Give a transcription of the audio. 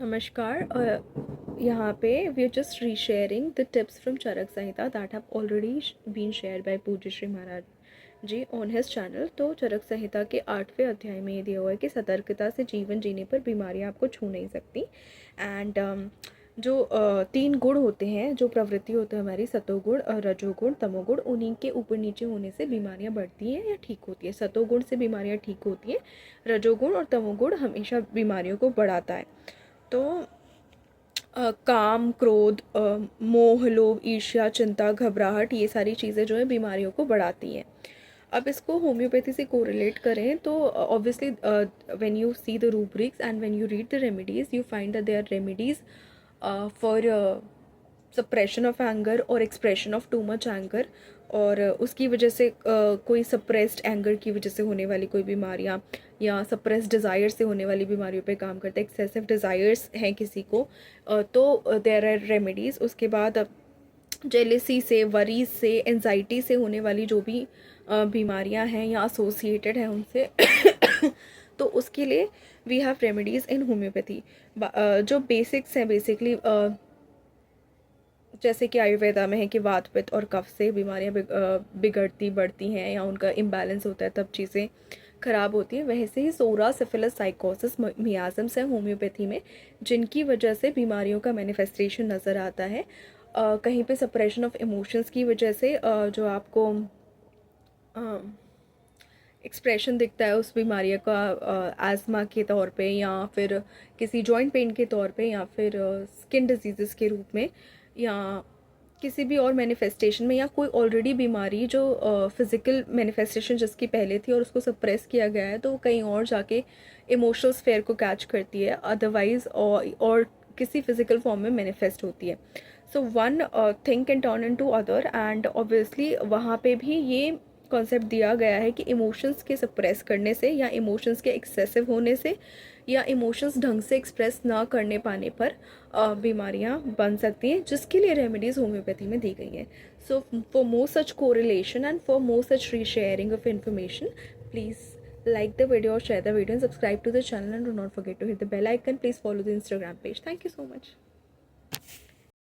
नमस्कार। यहाँ पे we are just resharing the tips from Charaka Samhita that have already been share by पूज्य Shri Maharaj ji on his channel. तो चरक संहिता के 8वें अध्याय में ये दिया हुआ है कि सतर्कता से जीवन जीने पर बीमारियाँ आपको छू नहीं सकती। एंड जो 3 गुण होते हैं, जो प्रवृत्ति होती है हमारी, सतोगुण, रजोगुण, तमोगुण, उन्हीं के ऊपर नीचे होने से बीमारियां बढ़ती हैं या ठीक होती है। सतोगुण से बीमारियां ठीक होती हैं, रजोगुण और तमोगुण हमेशा बीमारियों को बढ़ाता है। तो काम, क्रोध, मोह, लोभ, ईर्ष्या, चिंता, घबराहट, ये सारी चीज़ें जो है बीमारियों को बढ़ाती हैं। अब इसको होम्योपैथी से कोरिलेट करें तो obviously when you see the rubrics and when you read the remedies, you find that they are remedies for suppression of anger और expression of too much anger, और उसकी वजह से कोई सप्रेस्ड एंगर की वजह से होने वाली कोई बीमारियाँ या सप्रेस्ड डिज़ायर से होने वाली बीमारियों पे काम करता है। एक्सेसिव डिज़ायर्स हैं किसी को तो देयर आर रेमेडीज़। उसके बाद जेलेसी से, वरीज से, एंजाइटी से होने वाली जो भी बीमारियां हैं या एसोसिएटेड हैं उनसे तो उसके लिए we have remedies in homeopathy. जो बेसिक्स हैं बेसिकली, जैसे कि आयुर्वेदा में है कि वात, पित्त और कफ से बीमारियां बिगड़ती बढ़ती हैं या उनका इम्बैलेंस होता है तब चीज़ें ख़राब होती हैं। वैसे ही सोरा, सिफिलिस, साइकोसिस, मियाज़म्स हैं होम्योपैथी में, जिनकी वजह से बीमारियों का मैनिफेस्टेशन नज़र आता है। कहीं पे सप्रेशन ऑफ इमोशंस की वजह से जो आपको एक्सप्रेशन दिखता है उस बीमारी का, एज़मा के तौर पे या फिर किसी जॉइंट पेन के तौर पे या फिर स्किन डिजीज़ के रूप में या किसी भी और मैनिफेस्टेशन में, या कोई ऑलरेडी बीमारी जो फिज़िकल मैनिफेस्टेशन जिसकी पहले थी और उसको सप्रेस किया गया है तो वो कहीं और जाके इमोशनल स्फेयर को कैच करती है, अदरवाइज़ और किसी फिज़िकल फॉर्म में मैनिफेस्ट होती है। So one thing can turn into other, and obviously वहाँ पे भी ये कॉन्सेप्ट दिया गया है कि इमोशंस के सप्रेस करने से या इमोशंस के एक्सेसिव होने से या इमोशंस ढंग से एक्सप्रेस ना करने पाने पर बीमारियां बन सकती हैं, जिसके लिए रेमेडीज़ होम्योपैथी में दी गई हैं। So for more such correlation and for more such resharing of information, please like the video or share the video and subscribe to the channel, and do not forget to hit the bell icon. Please follow the Instagram page. Thank you so much.